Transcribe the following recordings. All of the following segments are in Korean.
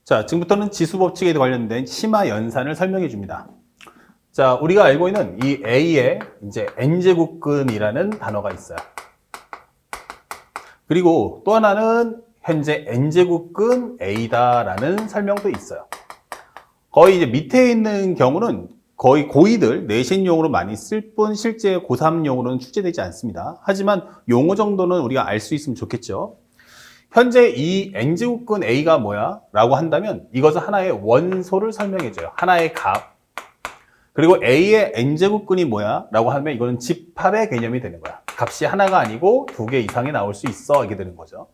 자, 지금부터는 지수 법칙에 관련된 심화 연산을 설명해 줍니다. 자, 우리가 알고 있는 이 A에 이제 n제곱근이라는 단어가 있어요. 그리고 또 하나는 현재 n제곱근 A다라는 설명도 있어요. 거의 이제 밑에 있는 경우는 거의 고2들 내신용으로 많이 쓸 뿐 실제 고3용으로는 출제되지 않습니다. 하지만 용어 정도는 우리가 알 수 있으면 좋겠죠. 현재 이 n제곱근 A가 뭐야? 라고 한다면 이것은 하나의 원소를 설명해줘요. 하나의 값. 그리고 A의 n제곱근이 뭐야? 라고 하면 이거는 집합의 개념이 되는 거야. 값이 하나가 아니고 두 개 이상이 나올 수 있어. 이게 되는 거죠.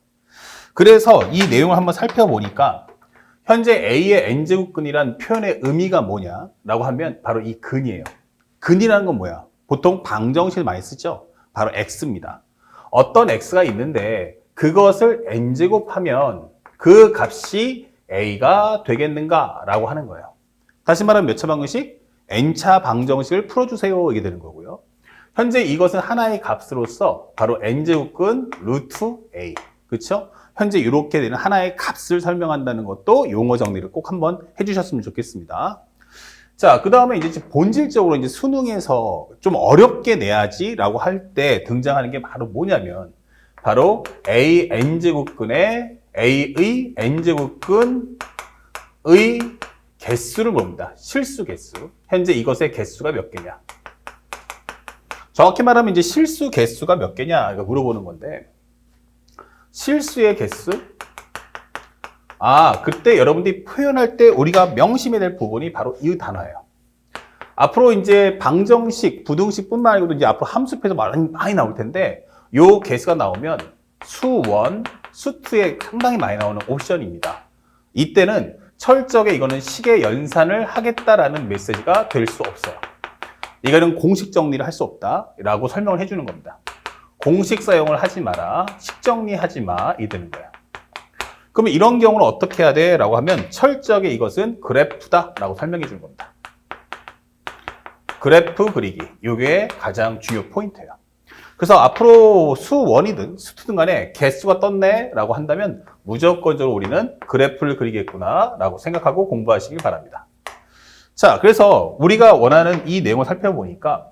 그래서 이 내용을 한번 살펴보니까 현재 A의 n제곱근이란 표현의 의미가 뭐냐? 라고 하면 바로 이 근이에요. 근이라는 건 뭐야? 보통 방정식을 많이 쓰죠? 바로 x입니다. 어떤 x가 있는데 그것을 n제곱하면 그 값이 a가 되겠는가? 라고 하는 거예요. 다시 말하면 몇 차 방정식? n차 방정식을 풀어주세요. 이게 되는 거고요. 현재 이것은 하나의 값으로서 바로 n제곱근 루트 a. 그렇죠? 현재 이렇게 되는 하나의 값을 설명한다는 것도 용어 정리를 꼭 한번 해주셨으면 좋겠습니다. 자, 그 다음에 이제 본질적으로 이제 수능에서 좀 어렵게 내야지라고 할 때 등장하는 게 바로 뭐냐면 바로 a n제곱근의 a의 n제곱근의 개수를 봅니다. 실수 개수. 현재 이것의 개수가 몇 개냐? 정확히 말하면 이제 실수 개수가 몇 개냐? 이거 물어보는 건데. 실수의 개수? 그때 여러분들이 표현할 때 우리가 명심해야 될 부분이 바로 이 단어예요. 앞으로 이제 방정식, 부등식 뿐만 아니고 이제 앞으로 함수표에서 많이 나올 텐데 요 개수가 나오면 수1, 수2에 상당히 많이 나오는 옵션입니다. 이때는 철저하게 이거는 식의 연산을 하겠다라는 메시지가 될 수 없어요. 이거는 공식 정리를 할 수 없다라고 설명을 해주는 겁니다. 공식 사용을 하지 마라, 식 정리하지 마, 이 되는 거야. 그러면 이런 경우는 어떻게 해야 돼? 라고 하면 철저하게 이것은 그래프다 라고 설명해 주는 겁니다. 그래프 그리기, 이게 가장 중요 포인트예요. 그래서 앞으로 수1이든 수2든 간에 개수가 떴네 라고 한다면 무조건적으로 우리는 그래프를 그리겠구나 라고 생각하고 공부하시길 바랍니다. 자, 그래서 우리가 원하는 이 내용을 살펴보니까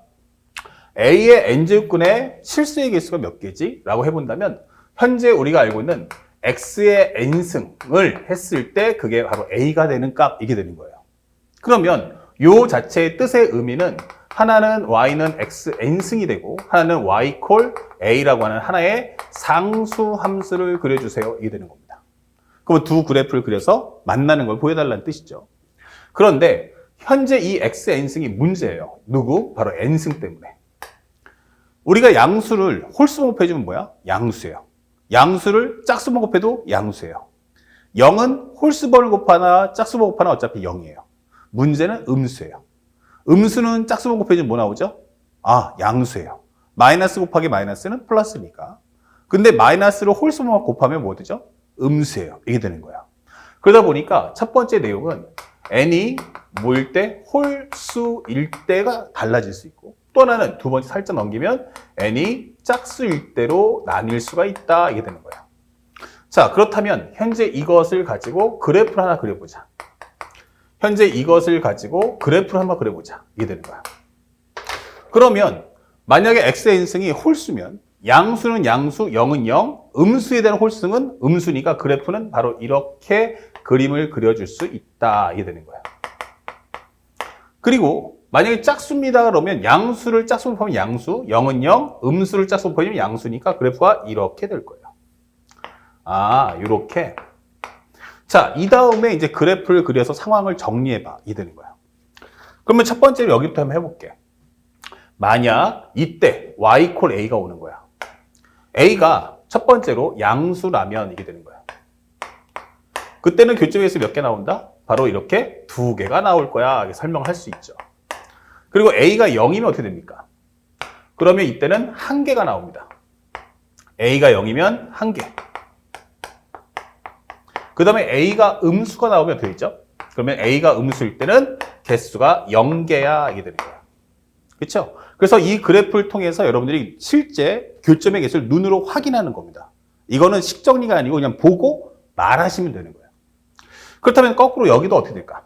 A의 n제곱근의 실수의 개수가 몇 개지? 라고 해본다면 현재 우리가 알고 있는 X의 n승을 했을 때 그게 바로 A가 되는 값, 이게 되는 거예요. 그러면 요 자체의 뜻의 의미는 하나는 Y는 X n승이 되고 하나는 Y 콜 A라고 하는 하나의 상수 함수를 그려주세요. 이게 되는 겁니다. 그러면 두 그래프를 그려서 만나는 걸 보여달라는 뜻이죠. 그런데 현재 이 X n승이 문제예요. 누구? 바로 n승 때문에. 우리가 양수를 홀수만 곱해주면 뭐야? 양수예요. 양수를 짝수만 곱해도 양수예요. 0은 홀수번을 곱하나 짝수번 곱하나 어차피 0이에요. 문제는 음수예요. 음수는 짝수번 곱해주면 뭐 나오죠? 양수예요. 마이너스 곱하기 마이너스는 플러스니까. 근데 마이너스로 홀수만 곱하면 뭐 되죠? 음수예요. 이게 되는 거야. 그러다 보니까 첫 번째 내용은 n이 뭐일 때 홀수일 때가 달라질 수 있고 또 하나는 두 번째 살짝 넘기면 n이 짝수일 때로 나뉠 수가 있다. 이게 되는 거예요. 자, 그렇다면 현재 이것을 가지고 그래프를 하나 그려보자. 현재 이것을 가지고 그래프를 한번 그려보자. 이게 되는 거야. 그러면 만약에 x의 n승이 홀수면 양수는 양수, 0은 0, 음수에 대한 홀수는 음수니까 그래프는 바로 이렇게 그림을 그려줄 수 있다. 이게 되는 거야. 그리고 만약에 짝수입니다. 그러면 양수를 짝수 곱하면 양수, 0은 0, 음수를 짝수 곱하면 양수니까 그래프가 이렇게 될 거예요. 이렇게. 자, 이 다음에 이제 그래프를 그려서 상황을 정리해봐. 이 되는 거야. 그러면 첫 번째로 여기부터 한번 해볼게. 만약 이때 y 콜 a가 오는 거야. a가 첫 번째로 양수라면 이게 되는 거야. 그때는 교점에서 몇 개 나온다? 바로 이렇게 2개가 나올 거야. 이렇게 설명할 수 있죠. 그리고 a가 0이면 어떻게 됩니까? 그러면 이때는 1개가 나옵니다. a가 0이면 1개. 그 다음에 a가 음수가 나오면 어떻게 되죠? 그러면 a가 음수일 때는 개수가 0개야. 이게 되는 거야. 그렇죠? 그래서 이 그래프를 통해서 여러분들이 실제 교점의 개수를 눈으로 확인하는 겁니다. 이거는 식정리가 아니고 그냥 보고 말하시면 되는 거예요. 그렇다면 거꾸로 여기도 어떻게 될까?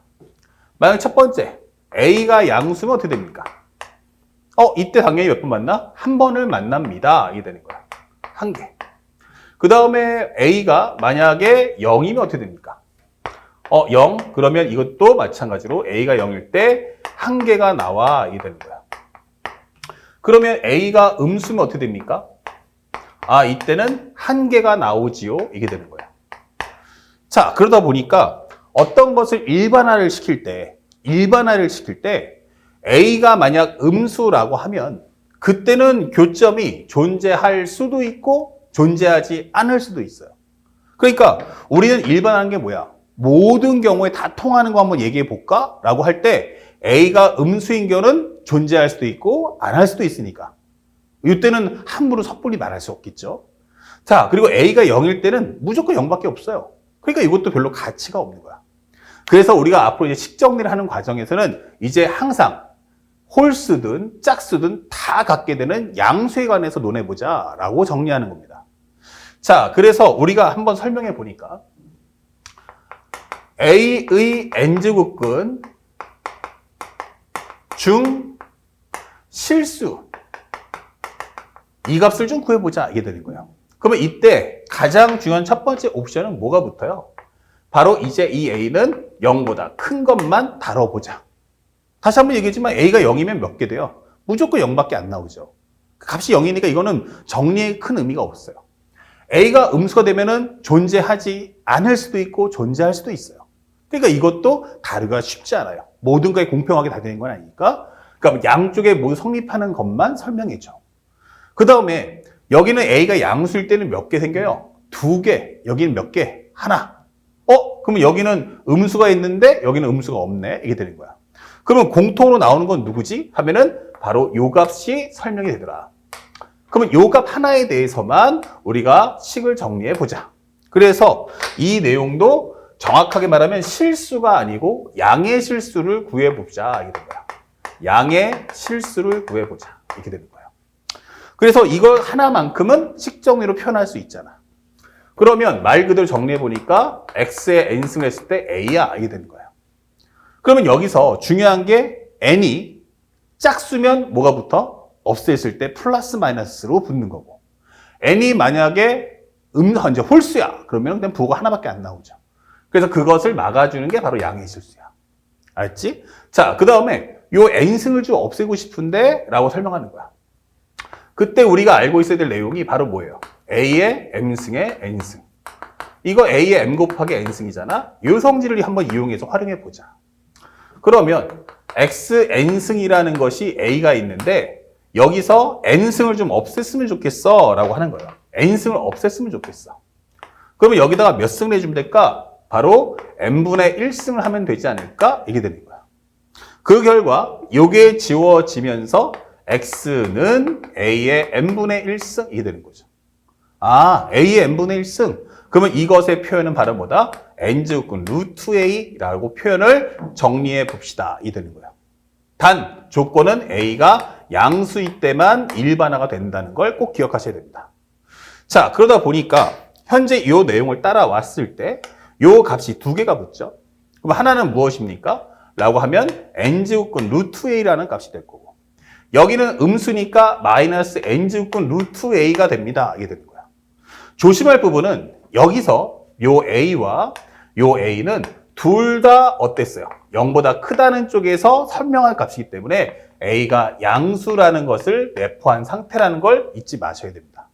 만약 첫 번째 A가 양수면 어떻게 됩니까? 이때 당연히 몇 번 만나? 한 번을 만납니다. 이게 되는 거야. 한 개. 그 다음에 A가 만약에 0이면 어떻게 됩니까? 0. 그러면 이것도 마찬가지로 A가 0일 때 한 개가 나와. 이게 되는 거야. 그러면 A가 음수면 어떻게 됩니까? 이때는 한 개가 나오지요. 이게 되는 거야. 자, 그러다 보니까 어떤 것을 일반화를 시킬 때 A가 만약 음수라고 하면 그때는 교점이 존재할 수도 있고 존재하지 않을 수도 있어요. 그러니까 우리는 일반화하는 게 뭐야? 모든 경우에 다 통하는 거 한번 얘기해 볼까? 라고 할 때 A가 음수인 경우는 존재할 수도 있고 안 할 수도 있으니까 이때는 함부로 섣불리 말할 수 없겠죠. 자, 그리고 A가 0일 때는 무조건 0밖에 없어요. 그러니까 이것도 별로 가치가 없는 거야. 그래서 우리가 앞으로 이제 식 정리를 하는 과정에서는 이제 항상 홀수든 짝수든 다 갖게 되는 양수에 관해서 논해보자 라고 정리하는 겁니다. 자, 그래서 우리가 한번 설명해 보니까 A의 n제곱근 중 실수 이 값을 좀 구해보자 이게 되는 거예요. 그러면 이때 가장 중요한 첫 번째 옵션은 뭐가 붙어요? 바로 이제 이 A는 0보다 큰 것만 다뤄보자. 다시 한번 얘기했지만 A가 0이면 몇 개 돼요? 무조건 0밖에 안 나오죠. 값이 0이니까 이거는 정리에 큰 의미가 없어요. A가 음수가 되면은 존재하지 않을 수도 있고 존재할 수도 있어요. 그러니까 이것도 다루기가 쉽지 않아요. 모든 거에 공평하게 다 되는 건 아니니까. 그러니까 양쪽에 모두 성립하는 것만 설명해줘. 그 다음에 여기는 A가 양수일 때는 몇 개 생겨요? 2개. 여기는 몇 개? 하나. 그러면 여기는 음수가 있는데 여기는 음수가 없네. 이게 되는 거야. 그러면 공통으로 나오는 건 누구지? 하면은 바로 요 값이 설명이 되더라. 그러면 요 값 하나에 대해서만 우리가 식을 정리해 보자. 그래서 이 내용도 정확하게 말하면 실수가 아니고 양의 실수를 구해보자. 이게 된 거야. 양의 실수를 구해보자. 이렇게 되는 거예요. 그래서 이거 하나만큼은 식 정리로 표현할 수 있잖아. 그러면 말 그대로 정리해보니까 x의 n승을 했을 때 a야. 이게 되는 거예요. 그러면 여기서 중요한 게 n이 짝수면 뭐가 붙어? 없앴을 때 플러스 마이너스로 붙는 거고 n이 만약에 이제 홀수야. 그러면 그냥 부호가 하나밖에 안 나오죠. 그래서 그것을 막아주는 게 바로 양의 실수야. 알았지? 자, 그 다음에 요 n승을 좀 없애고 싶은데 라고 설명하는 거야. 그때 우리가 알고 있어야 될 내용이 바로 뭐예요? a의 m승의 n승. 이거 a의 m 곱하기 n승이잖아. 이 성질을 한번 이용해서 활용해 보자. 그러면 x n승이라는 것이 a가 있는데 여기서 n승을 좀 없앴으면 좋겠어 라고 하는 거예요. n승을 없앴으면 좋겠어. 그러면 여기다가 몇 승을 해주면 될까? 바로 n분의 1승을 하면 되지 않을까? 이게 되는 거야. 그 결과 이게 지워지면서 x는 a의 n분의 1승 이게 되는 거죠. a의 n분의 1승. 그러면 이것의 표현은 바로 뭐다? n제곱근 루트 a라고 표현을 정리해 봅시다. 이게 되는 거야. 단 조건은 a가 양수일 때만 일반화가 된다는 걸 꼭 기억하셔야 됩니다. 자, 그러다 보니까 현재 이 내용을 따라왔을 때 이 값이 2개가 붙죠. 그럼 하나는 무엇입니까? 라고 하면 n제곱근 루트 a라는 값이 될 거고 여기는 음수니까 마이너스 n제곱근 루트 a가 됩니다. 이게 되는 거야. 조심할 부분은 여기서 요 a와 요 a는 둘 다 어땠어요? 0보다 크다는 쪽에서 설명할 값이기 때문에 a가 양수라는 것을 내포한 상태라는 걸 잊지 마셔야 됩니다.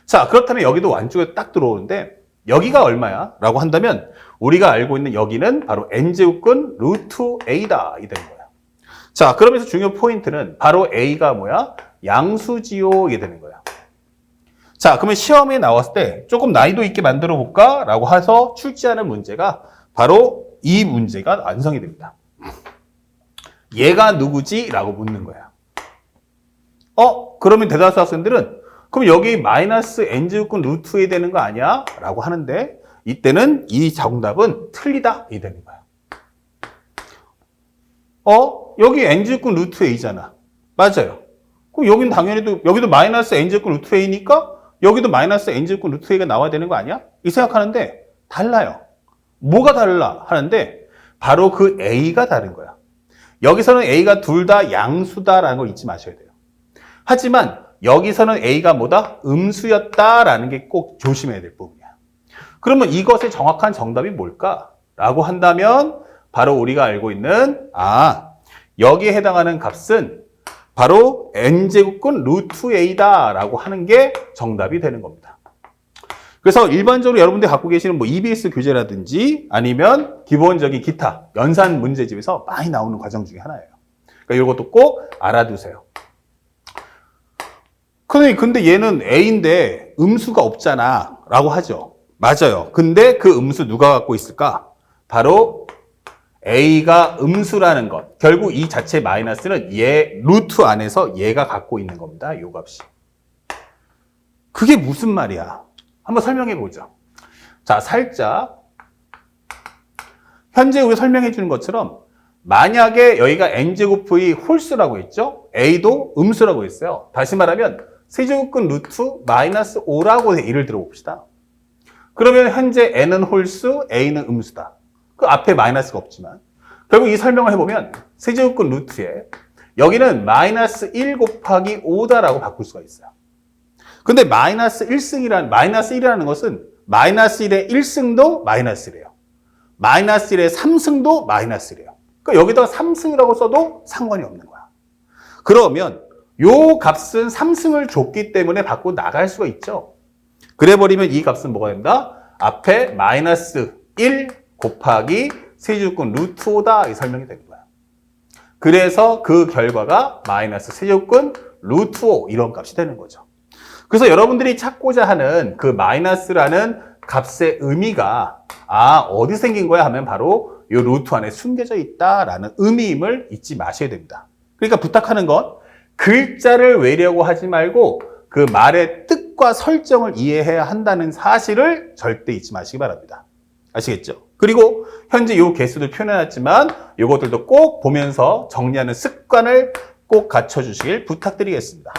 자, 그렇다면 여기도 완쪽에 딱 들어오는데 여기가 얼마야? 라고 한다면 우리가 알고 있는 여기는 바로 n제곱근 루트 a다. 이 되는 거야. 자, 그러면서 중요 포인트는 바로 a가 뭐야? 양수지요. 이게 되는 거야. 자, 그러면 시험에 나왔을 때 조금 난이도 있게 만들어 볼까? 라고 해서 출제하는 문제가 바로 이 문제가 완성이 됩니다. 얘가 누구지? 라고 묻는 거야. 그러면 대다수 학생들은 그럼 여기 마이너스 n제곱근 루트 a 되는 거 아니야? 라고 하는데 이때는 이 정답은 틀리다. 이 되는 거야. 여기 n제곱근 루트 a잖아. 맞아요. 그럼 여기는 당연히 여기도 마이너스 n제곱근 루트 a니까 여기도 마이너스 n제곱근 루트 a가 나와야 되는 거 아니야? 이 생각하는데 달라요. 뭐가 달라 하는데 바로 그 A가 다른 거야. 여기서는 A가 둘 다 양수다라는 걸 잊지 마셔야 돼요. 하지만 여기서는 A가 뭐다? 음수였다라는 게 꼭 조심해야 될 부분이야. 그러면 이것의 정확한 정답이 뭘까? 라고 한다면 바로 우리가 알고 있는 여기에 해당하는 값은 바로 n제곱근 루트 a다 라고 하는 게 정답이 되는 겁니다. 그래서 일반적으로 여러분들이 갖고 계시는 뭐 EBS 교재라든지 아니면 기본적인 기타 연산 문제집에서 많이 나오는 과정 중에 하나예요. 그러니까 이것도 꼭 알아두세요. 근데 얘는 a인데 음수가 없잖아 라고 하죠. 맞아요. 근데 그 음수 누가 갖고 있을까? 바로 A가 음수라는 것. 결국 이 자체 마이너스는 얘 루트 안에서 얘가 갖고 있는 겁니다. 이 값이. 그게 무슨 말이야? 한번 설명해 보죠. 자, 살짝 현재 우리 설명해 주는 것처럼 만약에 여기가 n제곱의 홀수라고 했죠? A도 음수라고 했어요. 다시 말하면 세제곱근 루트 마이너스 5라고 예를 들어봅시다. 그러면 현재 n은 홀수, a는 음수다. 그 앞에 마이너스가 없지만 결국 이 설명을 해보면 세제곱근 루트에 여기는 마이너스 1 곱하기 5다라고 바꿀 수가 있어요. 근데 마이너스 1이라는 것은 마이너스 1의 1승도 마이너스래요. 마이너스 1의 3승도 마이너스래요. 그러니까 여기다 3승이라고 써도 상관이 없는 거야. 그러면 요 값은 3승을 줬기 때문에 밖으로 나갈 수가 있죠. 그래버리면 이 값은 뭐가 된다? 앞에 마이너스 1 곱하기 세제곱근 루트 5다 이 설명이 되는 거야. 그래서 그 결과가 마이너스 세제곱근 루트 5 이런 값이 되는 거죠. 그래서 여러분들이 찾고자 하는 그 마이너스라는 값의 의미가 어디 생긴 거야 하면 바로 이 루트 안에 숨겨져 있다라는 의미임을 잊지 마셔야 됩니다. 그러니까 부탁하는 건 글자를 외려고 하지 말고 그 말의 뜻과 설정을 이해해야 한다는 사실을 절대 잊지 마시기 바랍니다. 아시겠죠? 그리고 현재 이 개수들 표현해놨지만 이것들도 꼭 보면서 정리하는 습관을 꼭 갖춰주시길 부탁드리겠습니다.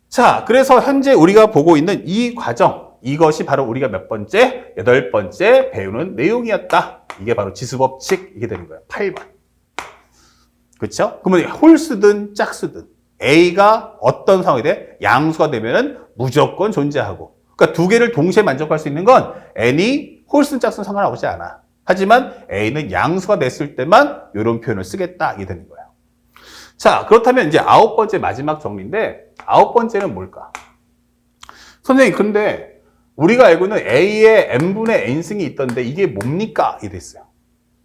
자, 그래서 현재 우리가 보고 있는 이 과정, 이것이 바로 우리가 몇 번째? 8번째 배우는 내용이었다. 이게 바로 지수법칙, 이게 되는 거예요. 8번. 그렇죠? 그러면 홀수든 짝수든 A가 어떤 상황이 돼? 양수가 되면은 무조건 존재하고. 그러니까 두 개를 동시에 만족할 수 있는 건 N이 홀수든 짝수든 상관없지 않아. 하지만 A는 양수가 됐을 때만 이런 표현을 쓰겠다. 이게 되는 거예요. 자, 그렇다면 이제 9번째 마지막 정리인데 9번째는 뭘까? 선생님, 근데 우리가 알고는 A에 n분의 n승이 있던데 이게 뭡니까? 이랬어요.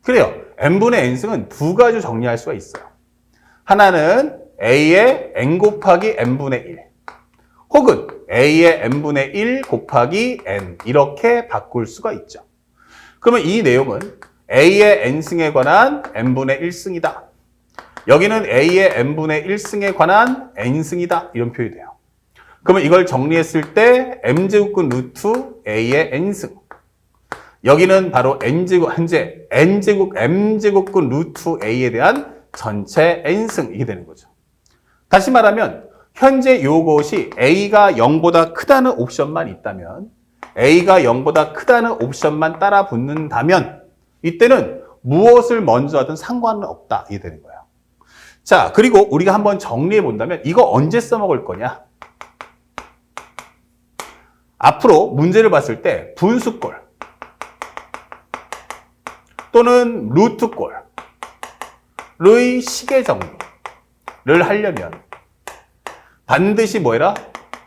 그래요. n분의 n승은 두 가지로 정리할 수가 있어요. 하나는 A의 n 곱하기 n분의 1 혹은 A의 n분의 1 곱하기 n 이렇게 바꿀 수가 있죠. 그러면 이 내용은 A의 n승에 관한 n분의 1승이다. 여기는 A의 n분의 1승에 관한 n승이다. 이런 표현이 돼요. 그러면 이걸 정리했을 때 m제곱근 루트 A의 n승. 여기는 바로 m제곱근 루트 A에 대한 전체 n승 이게 되는 거죠. 다시 말하면 현재 이것이 A가 0보다 크다는 옵션만 있다면 A가 0보다 크다는 옵션만 따라 붙는다면 이때는 무엇을 먼저 하든 상관은 없다 이게 되는 거예요. 자, 그리고 우리가 한번 정리해 본다면 이거 언제 써먹을 거냐? 앞으로 문제를 봤을 때 분수꼴 또는 루트꼴의 시계 정리를 하려면 반드시 뭐해라?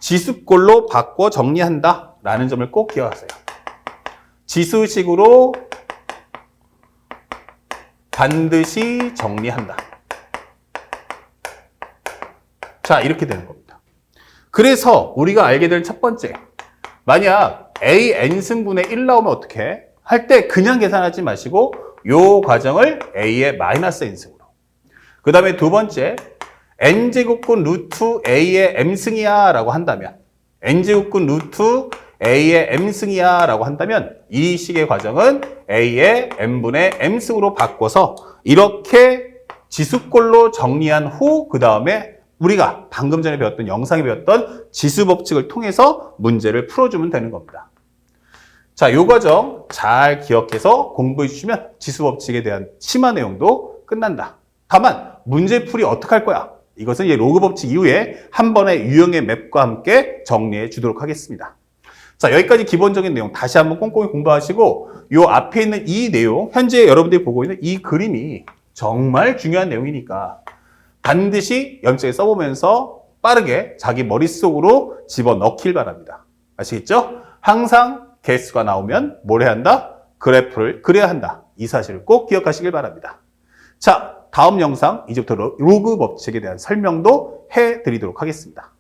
지수꼴로 바꿔 정리한다 라는 점을 꼭 기억하세요. 지수식으로 반드시 정리한다. 자, 이렇게 되는 겁니다. 그래서 우리가 알게 될 첫 번째, 만약 A n승분의 1 나오면 어떻게 해? 할 때 그냥 계산하지 마시고 요 과정을 A의 마이너스 n승으로. 그 다음에 두 번째, n제곱근 루트 A의 m승이야 라고 한다면 n제곱근 루트 A의 m승이야 라고 한다면 이 식의 과정은 A의 n분의 m승으로 바꿔서 이렇게 지수꼴로 정리한 후 그 다음에 우리가 방금 전에 배웠던 영상에 배웠던 지수법칙을 통해서 문제를 풀어주면 되는 겁니다. 자, 자, 요 과정 잘 기억해서 공부해 주시면 지수법칙에 대한 심화 내용도 끝난다. 다만 문제풀이 어떻게 할 거야? 이것은 이제 로그 법칙 이후에 한 번의 유형의 맵과 함께 정리해 주도록 하겠습니다. 자, 여기까지 기본적인 내용 다시 한번 꼼꼼히 공부하시고 요 앞에 있는 이 내용, 현재 여러분들이 보고 있는 이 그림이 정말 중요한 내용이니까 반드시 염색에 써보면서 빠르게 자기 머릿속으로 집어넣길 바랍니다. 아시겠죠? 항상 개수가 나오면 뭘 해야 한다? 그래프를 그려야 한다. 이 사실을 꼭 기억하시길 바랍니다. 자, 다음 영상 이제부터 로그 법칙에 대한 설명도 해드리도록 하겠습니다.